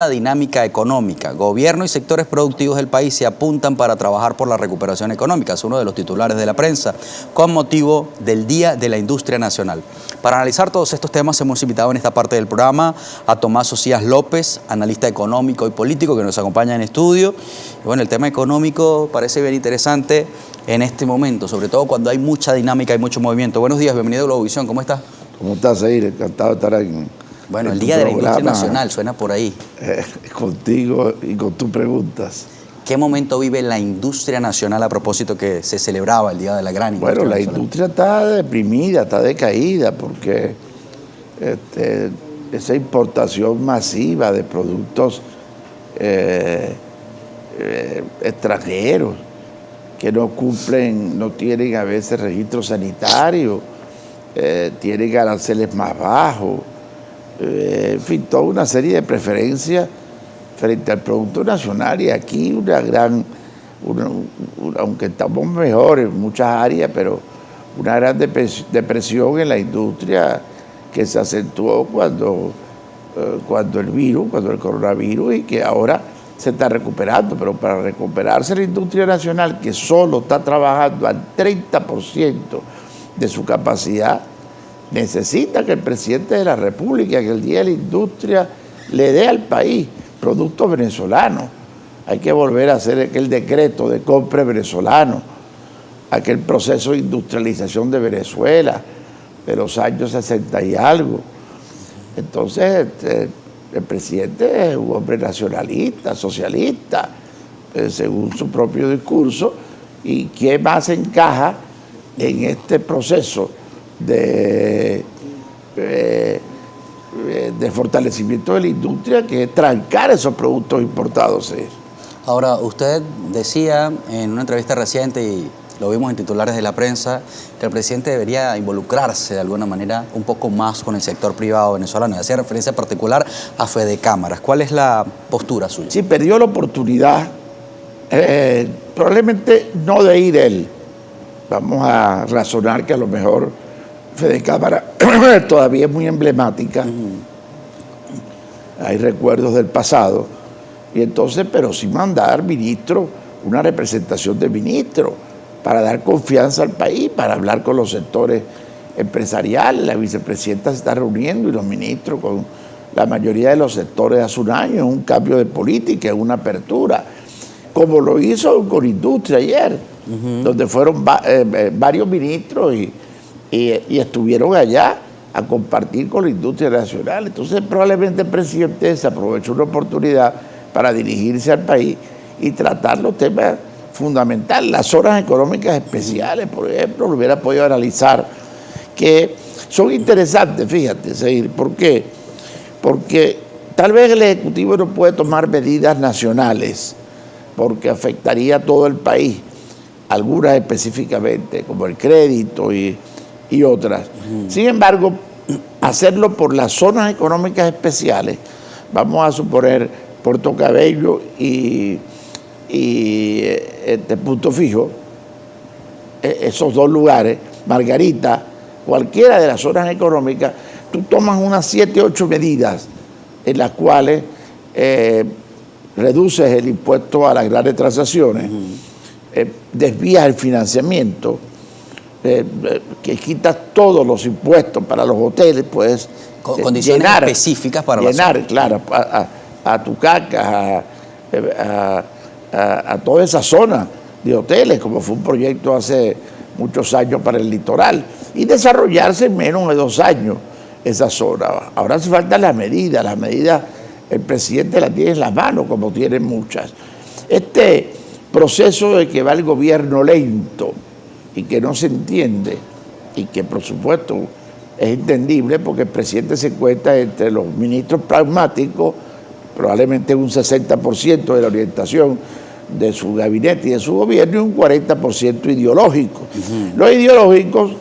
La dinámica económica. Gobierno y sectores productivos del país se apuntan para trabajar por la recuperación económica. Es uno de los titulares de la prensa con motivo del Día de la Industria Nacional. Para analizar todos estos temas hemos invitado en esta parte del programa a Tomás Socias López, analista económico y político que nos acompaña en estudio. Y bueno, el tema económico parece bien interesante en este momento, sobre todo cuando hay mucha dinámica y mucho movimiento. Buenos días, bienvenido a Globovisión, ¿cómo estás? ¿Cómo estás, Zair? Encantado de estar aquí. Bueno, el Día de la Industria Nacional suena por ahí. Contigo y con tus preguntas. ¿Qué momento vive la industria nacional a propósito que se celebraba el Día de la Gran Industria Bueno, la Nacional? industria está deprimida, está decaída, porque esa importación masiva de productos extranjeros que no cumplen, no tienen a veces registro sanitario, tienen aranceles más bajos, en fin, toda una serie de preferencias frente al producto nacional. Y aquí aunque estamos mejor en muchas áreas, pero una gran depresión en la industria que se acentuó cuando el coronavirus, y que ahora se está recuperando. Pero para recuperarse la industria nacional, que solo está trabajando al 30% de su capacidad, necesita que el presidente de la República, que el Día de la Industria, le dé al país productos venezolanos. Hay que volver a hacer aquel decreto de compra venezolano, aquel proceso de industrialización de Venezuela de los años 60 y algo. Entonces, el presidente es un hombre nacionalista, socialista, según su propio discurso. ¿Y qué más encaja en este proceso de fortalecimiento de la industria, que es trancar esos productos importados? Ahora, usted decía en una entrevista reciente, y lo vimos en titulares de la prensa, que el presidente debería involucrarse de alguna manera un poco más con el sector privado venezolano, y hacía referencia particular a Fedecámaras. ¿Cuál es la postura suya? Sí, perdió la oportunidad, probablemente no de ir él. Vamos a razonar que a lo mejor Fedecámaras todavía es muy emblemática. Hay recuerdos del pasado. Y entonces, pero sí mandar ministro, una representación de ministro, para dar confianza al país, para hablar con los sectores empresariales. La vicepresidenta se está reuniendo, y los ministros con la mayoría de los sectores hace un año, en un cambio de política, en una apertura, como lo hizo con industria ayer, donde fueron varios ministros y estuvieron allá a compartir con la industria nacional. Entonces, probablemente el presidente se aprovechó una oportunidad para dirigirse al país y tratar los temas fundamentales. Las zonas económicas especiales, por ejemplo, lo hubiera podido analizar, que son interesantes, fíjate, Zair. ¿Por qué? Porque tal vez el Ejecutivo no puede tomar medidas nacionales, porque afectaría a todo el país, algunas específicamente, como el crédito y otras. Sin embargo, hacerlo por las zonas económicas especiales, vamos a suponer Puerto Cabello y Punto Fijo, esos dos lugares, Margarita, cualquiera de las zonas económicas, tú tomas unas 7, 8 medidas en las cuales reduces el impuesto a las grandes transacciones, desvías el financiamiento, que quitas todos los impuestos para los hoteles, pues condiciones específicas para llenar, claro, a Tucacas, a toda esa zona de hoteles, como fue un proyecto hace muchos años para el litoral, y desarrollarse en menos de 2 años esa zona. Ahora hace falta las medidas el presidente las tiene en las manos, como tiene muchas. Este proceso de que va el gobierno lento y que no se entiende, y que por supuesto es entendible porque el presidente se encuentra entre los ministros pragmáticos, probablemente un 60% de la orientación de su gabinete y de su gobierno, y un 40% ideológico. Los ideológicos,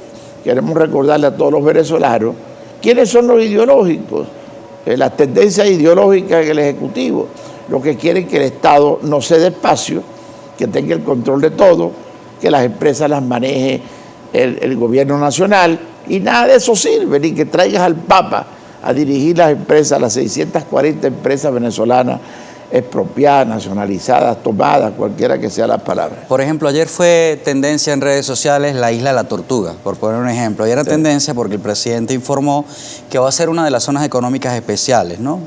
queremos recordarle a todos los venezolanos, ¿quiénes son los ideológicos? Las tendencias ideológicas en el Ejecutivo, los que quieren que el Estado no ceda espacio, que tenga el control de todo, que las empresas las maneje el gobierno nacional, y nada de eso sirve, ni que traigas al Papa a dirigir las empresas, las 640 empresas venezolanas expropiadas, nacionalizadas, tomadas, cualquiera que sea la palabra. Por ejemplo, ayer fue tendencia en redes sociales la isla de la Tortuga, por poner un ejemplo. Ayer era tendencia porque el presidente informó que va a ser una de las zonas económicas especiales, ¿no?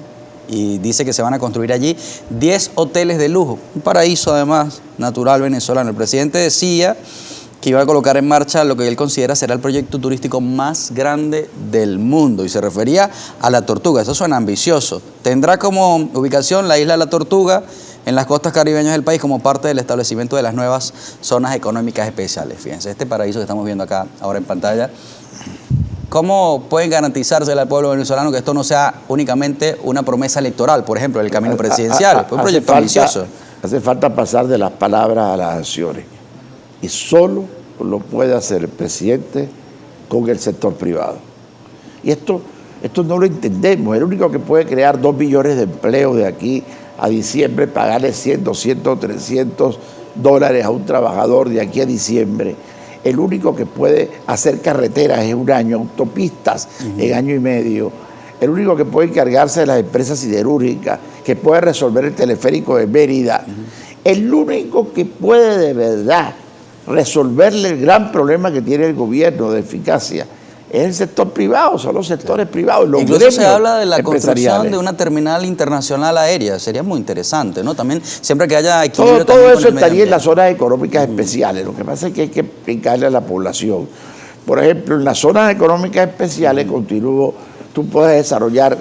Y dice que se van a construir allí 10 hoteles de lujo, un paraíso además natural venezolano. El presidente decía que iba a colocar en marcha lo que él considera será el proyecto turístico más grande del mundo y se refería a La Tortuga. Eso suena ambicioso. Tendrá como ubicación la isla de La Tortuga en las costas caribeñas del país como parte del establecimiento de las nuevas zonas económicas especiales. Fíjense, este paraíso que estamos viendo acá ahora en pantalla. ¿Cómo pueden garantizarse al pueblo venezolano que esto no sea únicamente una promesa electoral, por ejemplo, el camino presidencial? Un proyecto ambicioso. Hace falta pasar de las palabras a las acciones. Y solo lo puede hacer el presidente con el sector privado. Y esto no lo entendemos. El único que puede crear 2 millones de empleos de aquí a diciembre, pagarle 100, 200, 300 dólares a un trabajador de aquí a diciembre. El único que puede hacer carreteras en un año, autopistas en año y medio. El único que puede encargarse de las empresas siderúrgicas, que puede resolver el teleférico de Mérida. El único que puede de verdad resolverle el gran problema que tiene el gobierno de eficacia es el sector privado, son los sectores privados. Los incluso se habla de la construcción de una terminal internacional aérea, sería muy interesante, ¿no? También siempre que haya equilibrio. Todo eso estaría en las zonas económicas especiales. Lo que pasa es que hay que explicarle a la población. Por ejemplo, en las zonas económicas especiales, tú puedes desarrollar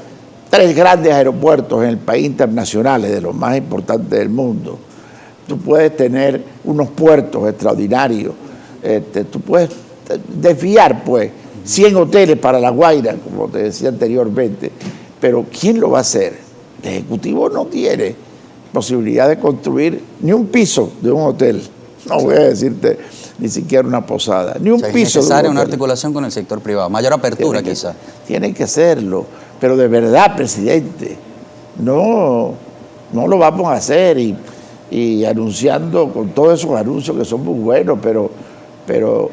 3 grandes aeropuertos en el país internacionales, de los más importantes del mundo. Tú puedes tener unos puertos extraordinarios, tú puedes desviar, pues, 100 hoteles para La Guaira, como te decía anteriormente, pero ¿quién lo va a hacer? El Ejecutivo no tiene posibilidad de construir ni un piso de un hotel, no voy a decirte ni siquiera una posada, ni un piso de un hotel. Es necesaria una articulación con el sector privado, mayor apertura quizás. Tienen que hacerlo, pero de verdad, presidente, no lo vamos a hacer y anunciando con todos esos anuncios que son muy buenos, pero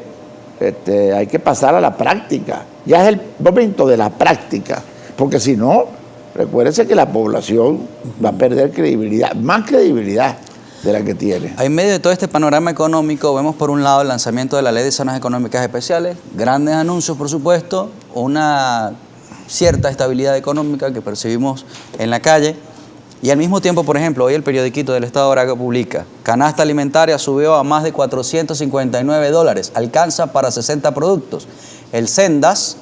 hay que pasar a la práctica. Ya es el momento de la práctica, porque si no, recuérdense que la población va a perder credibilidad, más credibilidad de la que tiene. En medio de todo este panorama económico, vemos por un lado el lanzamiento de la Ley de Zonas Económicas Especiales, grandes anuncios, por supuesto, una cierta estabilidad económica que percibimos en la calle. Y al mismo tiempo, por ejemplo, hoy el periodiquito del Estado de Aragua publica: canasta alimentaria subió a más de 459 dólares, alcanza para 60 productos. El Sendas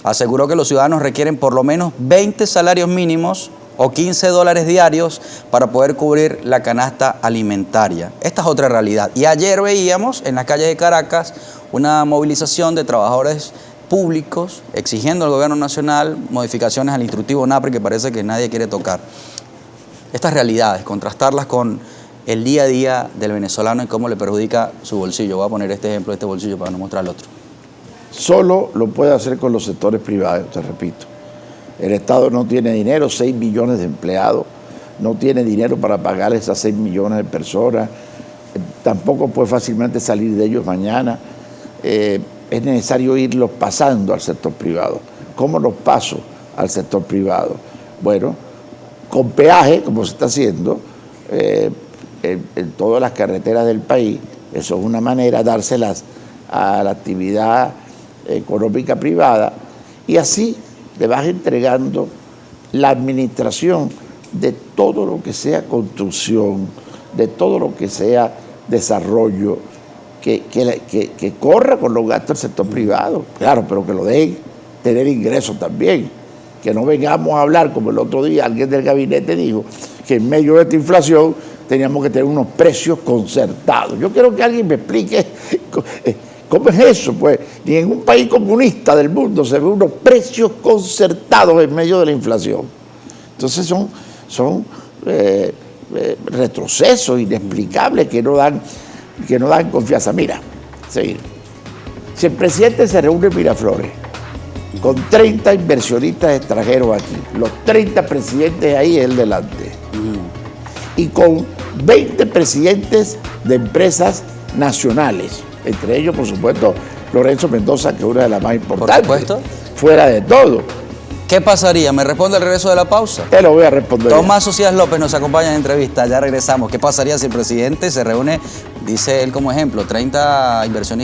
aseguró que los ciudadanos requieren por lo menos 20 salarios mínimos o 15 dólares diarios para poder cubrir la canasta alimentaria. Esta es otra realidad. Y ayer veíamos en las calles de Caracas una movilización de trabajadores públicos exigiendo al gobierno nacional modificaciones al instructivo NAPRE que parece que nadie quiere tocar. Estas realidades, contrastarlas con el día a día del venezolano y cómo le perjudica su bolsillo. Voy a poner este ejemplo de este bolsillo para no mostrar el otro. Solo lo puede hacer con los sectores privados, te repito. El Estado no tiene dinero, 6 millones de empleados, no tiene dinero para pagar esas 6 millones de personas, tampoco puede fácilmente salir de ellos mañana. Es necesario irlos pasando al sector privado. ¿Cómo los paso al sector privado? Bueno, con peaje, como se está haciendo en todas las carreteras del país. Eso es una manera, dárselas a la actividad económica privada, y así le vas entregando la administración de todo lo que sea construcción, de todo lo que sea desarrollo, que corra con los gastos del sector privado, claro, pero que lo dejen tener ingresos también. Que no vengamos a hablar, como el otro día alguien del gabinete dijo, que en medio de esta inflación teníamos que tener unos precios concertados. Yo quiero que alguien me explique cómo es eso, pues. Ni en un país comunista del mundo se ven unos precios concertados en medio de la inflación. Entonces son retrocesos inexplicables que no dan confianza. Mira, si el presidente se reúne en Miraflores con 30 inversionistas extranjeros aquí, los 30 presidentes ahí es el delante, y con 20 presidentes de empresas nacionales, entre ellos, por supuesto, Lorenzo Mendoza, que es una de las más importantes, por supuesto, fuera de todo. ¿Qué pasaría? ¿Me responde al regreso de la pausa? Te lo voy a responder. Tomás Socias López nos acompaña en entrevista, ya regresamos. ¿Qué pasaría si el presidente se reúne, dice él como ejemplo, 30 inversionistas?